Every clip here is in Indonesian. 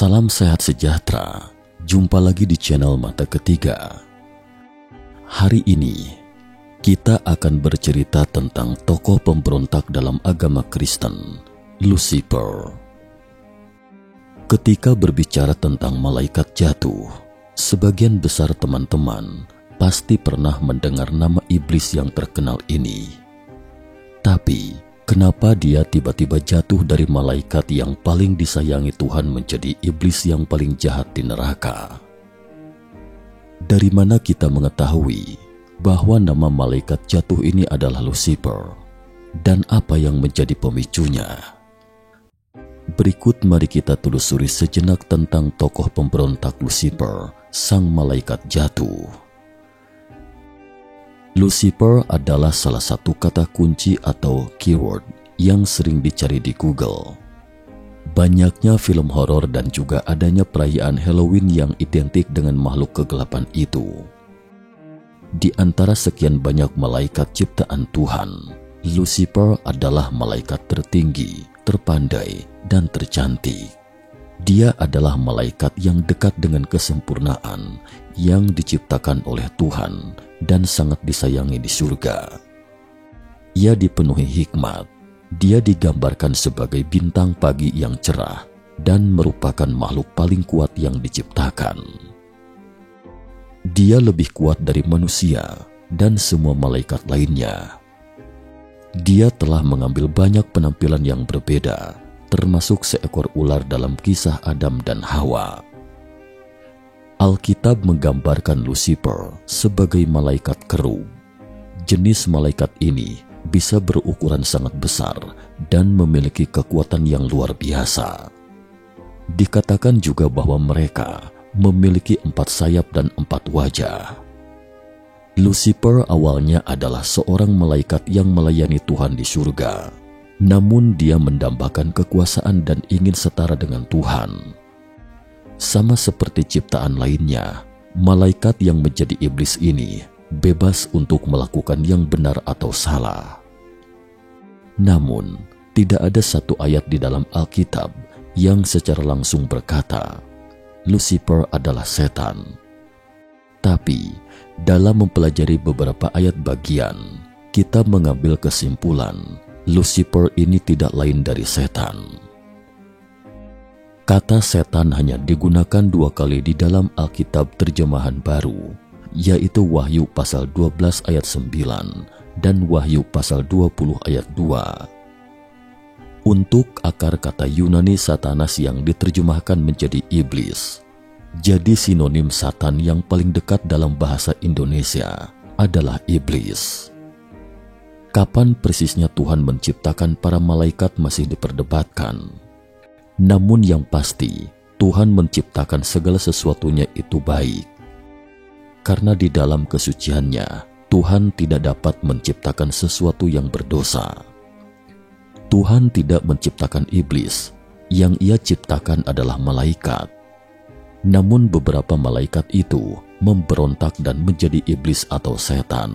Salam sehat sejahtera, jumpa lagi di channel Mata Ketiga. Hari ini, kita akan bercerita tentang tokoh pemberontak dalam agama Kristen, Lucifer. Ketika berbicara tentang malaikat jatuh, sebagian besar teman-teman pasti pernah mendengar nama iblis yang terkenal ini. Tapi, kenapa dia tiba-tiba jatuh dari malaikat yang paling disayangi Tuhan menjadi iblis yang paling jahat di neraka? Dari mana kita mengetahui bahwa nama malaikat jatuh ini adalah Lucifer, dan apa yang menjadi pemicunya? Berikut mari kita telusuri sejenak tentang tokoh pemberontak Lucifer, sang malaikat jatuh. Lucifer adalah salah satu kata kunci atau keyword yang sering dicari di Google. Banyaknya film horor dan juga adanya perayaan Halloween yang identik dengan makhluk kegelapan itu. Di antara sekian banyak malaikat ciptaan Tuhan, Lucifer adalah malaikat tertinggi, terpandai, dan tercantik. Dia adalah malaikat yang dekat dengan kesempurnaan yang diciptakan oleh Tuhan dan sangat disayangi di surga. Ia dipenuhi hikmat. Dia digambarkan sebagai bintang pagi yang cerah dan merupakan makhluk paling kuat yang diciptakan. Dia lebih kuat dari manusia dan semua malaikat lainnya. Dia telah mengambil banyak penampilan yang berbeda, termasuk seekor ular dalam kisah Adam dan Hawa. Alkitab menggambarkan Lucifer sebagai malaikat kerub. Jenis malaikat ini bisa berukuran sangat besar dan memiliki kekuatan yang luar biasa. Dikatakan juga bahwa mereka memiliki 4 sayap dan 4 wajah. Lucifer awalnya adalah seorang malaikat yang melayani Tuhan di surga. Namun dia mendambakan kekuasaan dan ingin setara dengan Tuhan. Sama seperti ciptaan lainnya, malaikat yang menjadi iblis ini bebas untuk melakukan yang benar atau salah. Namun, tidak ada satu ayat di dalam Alkitab yang secara langsung berkata, Lucifer adalah setan. Tapi, dalam mempelajari beberapa ayat bagian, kita mengambil kesimpulan, Lucifer ini tidak lain dari setan. Kata setan hanya digunakan 2 kali di dalam Alkitab terjemahan baru, yaitu Wahyu pasal 12 ayat 9 dan Wahyu pasal 20 ayat 2. Untuk akar kata Yunani Satanas yang diterjemahkan menjadi iblis, jadi sinonim Satan yang paling dekat dalam bahasa Indonesia adalah iblis. Kapan persisnya Tuhan menciptakan para malaikat masih diperdebatkan. Namun yang pasti, Tuhan menciptakan segala sesuatunya itu baik. Karena di dalam kesuciannya, Tuhan tidak dapat menciptakan sesuatu yang berdosa. Tuhan tidak menciptakan iblis, yang Ia ciptakan adalah malaikat. Namun beberapa malaikat itu memberontak dan menjadi iblis atau setan.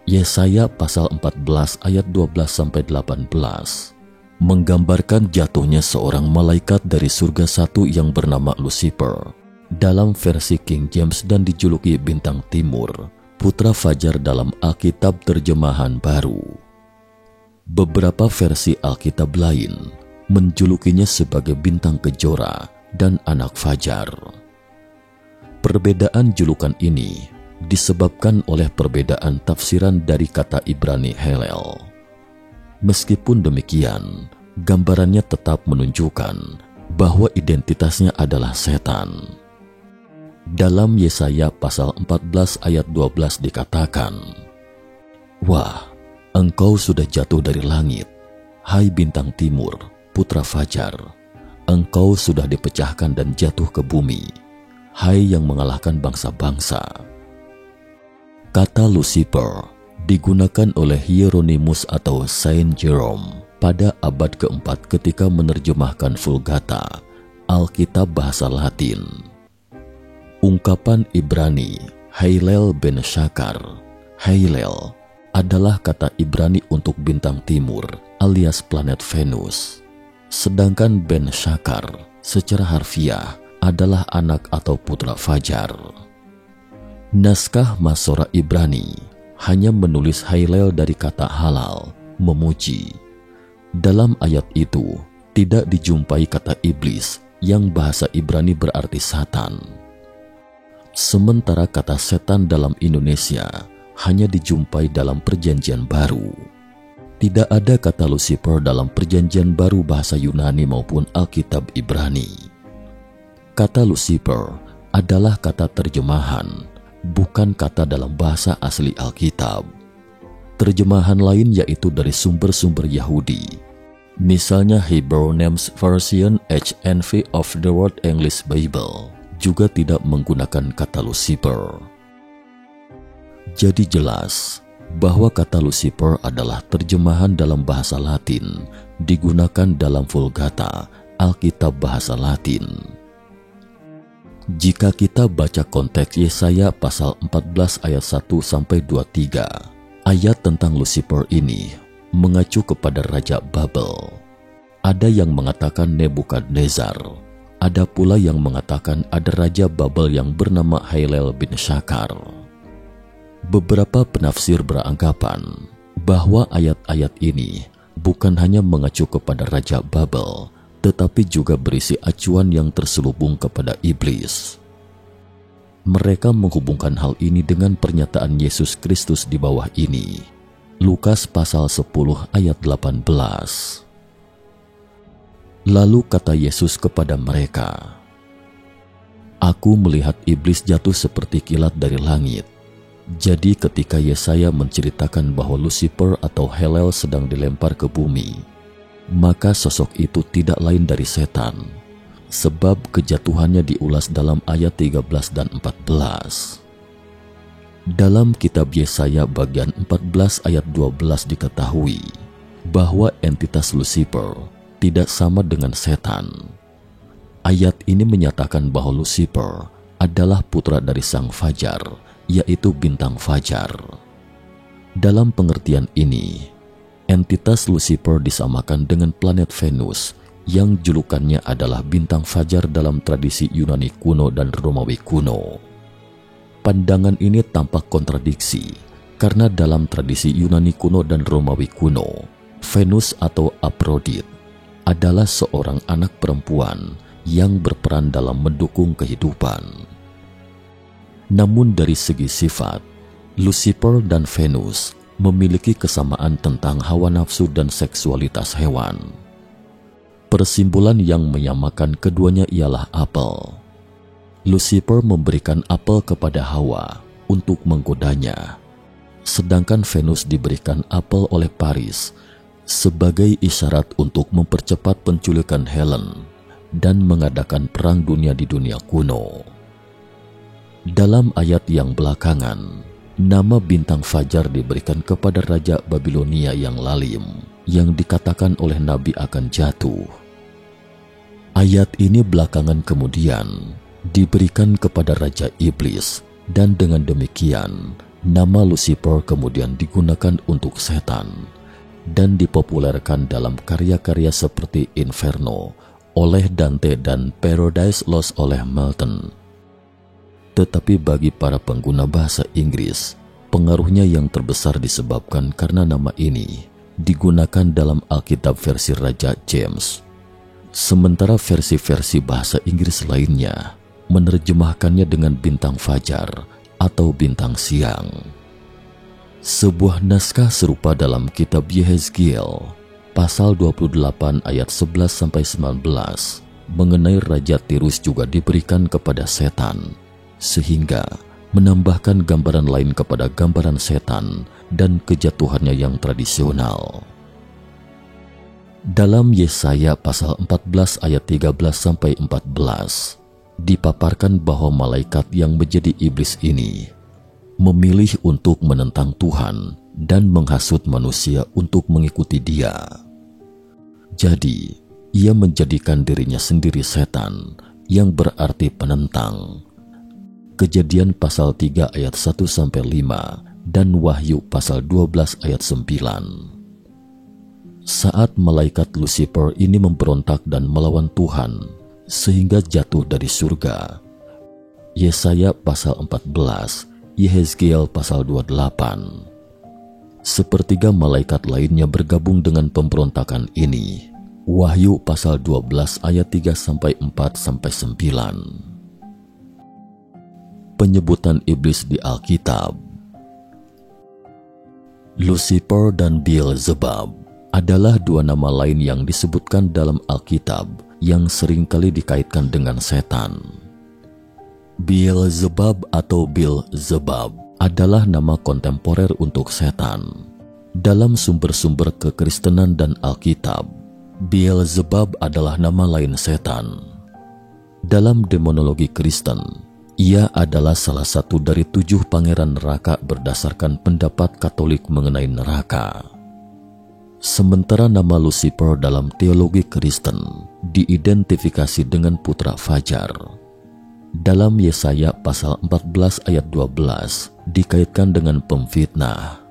Yesaya pasal 14 ayat 12-18 menggambarkan jatuhnya seorang malaikat dari surga satu yang bernama Lucifer dalam versi King James dan dijuluki bintang timur, putra fajar dalam Alkitab terjemahan baru. Beberapa versi Alkitab lain menjulukinya sebagai bintang kejora dan anak fajar. Perbedaan julukan ini disebabkan oleh perbedaan tafsiran dari kata Ibrani Helel. Meskipun demikian, gambarannya tetap menunjukkan bahwa identitasnya adalah setan. Dalam Yesaya pasal 14 ayat 12 dikatakan, Wah, engkau sudah jatuh dari langit, hai bintang timur, putra fajar. Engkau sudah dipecahkan dan jatuh ke bumi, hai yang mengalahkan bangsa-bangsa. Kata Lucifer digunakan oleh Hieronymus atau Saint Jerome pada abad keempat ketika menerjemahkan Vulgata, Alkitab bahasa Latin. Ungkapan Ibrani Hailel ben Shakar, Hailel adalah kata Ibrani untuk bintang timur alias planet Venus. Sedangkan Ben Shakar secara harfiah adalah anak atau putra fajar. Naskah Masorah Ibrani hanya menulis Hailel dari kata halal, memuji. Dalam ayat itu tidak dijumpai kata iblis yang bahasa Ibrani berarti Satan. Sementara kata setan dalam Indonesia hanya dijumpai dalam Perjanjian Baru. Tidak ada kata Lucifer dalam Perjanjian Baru bahasa Yunani maupun Alkitab Ibrani. Kata Lucifer adalah kata terjemahan, bukan kata dalam bahasa asli Alkitab. Terjemahan lain yaitu dari sumber-sumber Yahudi. Misalnya Hebrew Names Version HNV of the World English Bible juga tidak menggunakan kata Lucifer. Jadi jelas bahwa kata Lucifer adalah terjemahan dalam bahasa Latin digunakan dalam Vulgata, Alkitab bahasa Latin. Jika kita baca konteks Yesaya pasal 14 ayat 1-23, ayat tentang Lucifer ini mengacu kepada Raja Babel. Ada yang mengatakan Nebukadnezar, ada pula yang mengatakan ada Raja Babel yang bernama Hailel bin Syakar. Beberapa penafsir beranggapan bahwa ayat-ayat ini bukan hanya mengacu kepada Raja Babel, tetapi juga berisi acuan yang terselubung kepada iblis. Mereka menghubungkan hal ini dengan pernyataan Yesus Kristus di bawah ini. Lukas pasal 10 ayat 18. Lalu kata Yesus kepada mereka, "Aku melihat iblis jatuh seperti kilat dari langit." Jadi ketika Yesaya menceritakan bahwa Lucifer atau Hailel sedang dilempar ke bumi, maka sosok itu tidak lain dari setan, sebab kejatuhannya diulas dalam ayat 13 dan 14. Dalam kitab Yesaya bagian 14 ayat 12 diketahui bahwa entitas Lucifer tidak sama dengan setan. Ayat ini menyatakan bahwa Lucifer adalah putra dari sang fajar, yaitu bintang fajar. Dalam pengertian ini, entitas Lucifer disamakan dengan planet Venus yang julukannya adalah bintang fajar dalam tradisi Yunani kuno dan Romawi kuno. Pandangan ini tampak kontradiksi karena dalam tradisi Yunani kuno dan Romawi kuno, Venus atau Aphrodite adalah seorang anak perempuan yang berperan dalam mendukung kehidupan. Namun dari segi sifat, Lucifer dan Venus memiliki kesamaan tentang hawa nafsu dan seksualitas hewan. Persimpulan yang menyamakan keduanya ialah apel. Lucifer memberikan apel kepada Hawa untuk menggodanya, sedangkan Venus diberikan apel oleh Paris sebagai isyarat untuk mempercepat penculikan Helen dan mengadakan perang dunia di dunia kuno. Dalam ayat yang belakangan, nama bintang fajar diberikan kepada Raja Babilonia yang lalim, yang dikatakan oleh Nabi akan jatuh. Ayat ini belakangan kemudian diberikan kepada Raja Iblis, dan dengan demikian nama Lucifer kemudian digunakan untuk setan dan dipopulerkan dalam karya-karya seperti Inferno oleh Dante dan Paradise Lost oleh Milton. Tetapi bagi para pengguna bahasa Inggris, pengaruhnya yang terbesar disebabkan karena nama ini digunakan dalam Alkitab versi Raja James, sementara versi-versi bahasa Inggris lainnya menerjemahkannya dengan bintang fajar atau bintang siang. Sebuah naskah serupa dalam kitab Yehezkiel pasal 28 ayat 11-19 mengenai Raja Tirus juga diberikan kepada setan, sehingga menambahkan gambaran lain kepada gambaran setan dan kejatuhannya yang tradisional. Dalam Yesaya pasal 14 ayat 13-14 dipaparkan bahwa malaikat yang menjadi iblis ini memilih untuk menentang Tuhan dan menghasut manusia untuk mengikuti Dia. Jadi, ia menjadikan dirinya sendiri setan, yang berarti penentang. Kejadian pasal 3 ayat 1-5 dan Wahyu pasal 12 ayat 9. Saat malaikat Lucifer ini memberontak dan melawan Tuhan, sehingga jatuh dari surga. Yesaya pasal 14, Yehezkiel pasal 28. Sepertiga malaikat lainnya bergabung dengan pemberontakan ini. Wahyu pasal 12 ayat 3-4-9. Penyebutan iblis di Alkitab. Lucifer dan Beelzebub adalah dua nama lain yang disebutkan dalam Alkitab yang seringkali dikaitkan dengan setan. Beelzebub atau Beelzebub adalah nama kontemporer untuk setan. Dalam sumber-sumber kekristenan dan Alkitab, Beelzebub adalah nama lain setan. Dalam demonologi Kristen, ia adalah salah satu dari 7 pangeran neraka berdasarkan pendapat Katolik mengenai neraka. Sementara nama Lucifer dalam teologi Kristen diidentifikasi dengan putra Fajar. Dalam Yesaya pasal 14 ayat 12 dikaitkan dengan pemfitnah.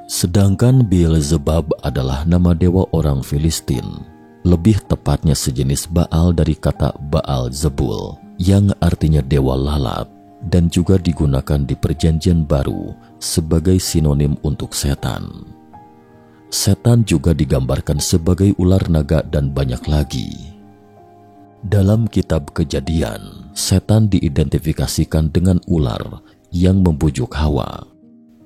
Sedangkan Beelzebub adalah nama dewa orang Filistin, lebih tepatnya sejenis Baal dari kata Baal Zebul, yang artinya dewa lalat, dan juga digunakan di Perjanjian Baru sebagai sinonim untuk setan. Setan juga digambarkan sebagai ular naga dan banyak lagi. Dalam kitab Kejadian, setan diidentifikasikan dengan ular yang membujuk Hawa.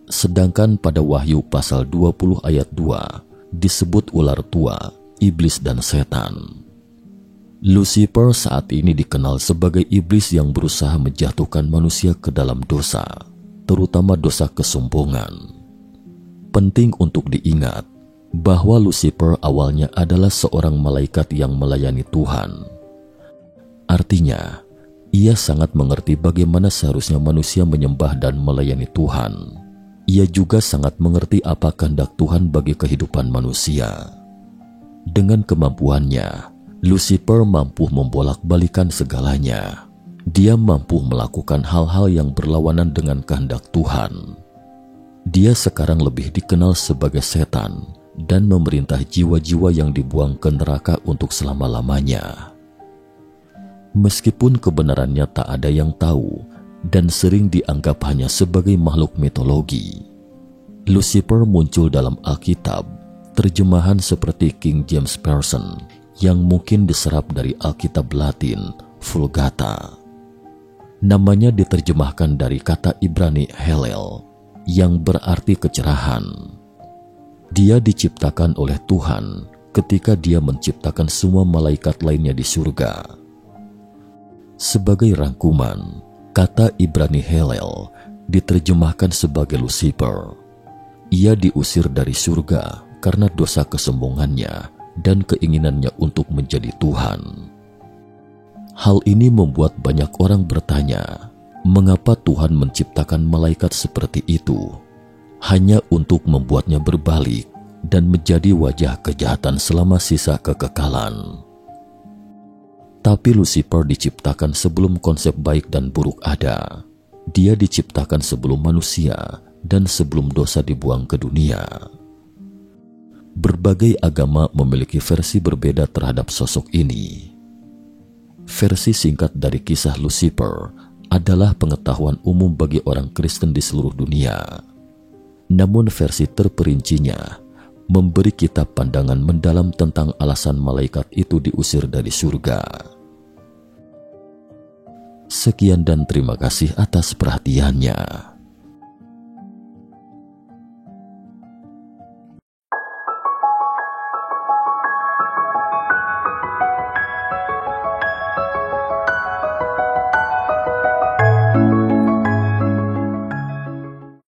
Sedangkan pada Wahyu pasal 20 ayat 2 disebut ular tua, iblis dan setan. Lucifer saat ini dikenal sebagai iblis yang berusaha menjatuhkan manusia ke dalam dosa, terutama dosa kesombongan. Penting untuk diingat bahwa Lucifer awalnya adalah seorang malaikat yang melayani Tuhan. Artinya, ia sangat mengerti bagaimana seharusnya manusia menyembah dan melayani Tuhan. Ia juga sangat mengerti apa kehendak Tuhan bagi kehidupan manusia. Dengan kemampuannya, Lucifer mampu membolak-balikan segalanya. Dia mampu melakukan hal-hal yang berlawanan dengan kehendak Tuhan. Dia sekarang lebih dikenal sebagai setan dan memerintah jiwa-jiwa yang dibuang ke neraka untuk selama-lamanya. Meskipun kebenarannya tak ada yang tahu dan sering dianggap hanya sebagai makhluk mitologi, Lucifer muncul dalam Alkitab, terjemahan seperti King James Version yang mungkin diserap dari Alkitab Latin Vulgata. Namanya diterjemahkan dari kata Ibrani Helel yang berarti kecerahan. Dia diciptakan oleh Tuhan ketika dia menciptakan semua malaikat lainnya di surga. Sebagai rangkuman, kata Ibrani Helel diterjemahkan sebagai Lucifer. Ia diusir dari surga karena dosa kesombongannya dan keinginannya untuk menjadi Tuhan. Hal ini membuat banyak orang bertanya, mengapa Tuhan menciptakan malaikat seperti itu? Hanya untuk membuatnya berbalik dan menjadi wajah kejahatan selama sisa kekekalan. Tapi Lucifer diciptakan sebelum konsep baik dan buruk ada. Dia diciptakan sebelum manusia dan sebelum dosa dibuang ke dunia. Berbagai agama memiliki versi berbeda terhadap sosok ini. Versi singkat dari kisah Lucifer adalah pengetahuan umum bagi orang Kristen di seluruh dunia. Namun versi terperincinya memberi kita pandangan mendalam tentang alasan malaikat itu diusir dari surga. Sekian dan terima kasih atas perhatiannya.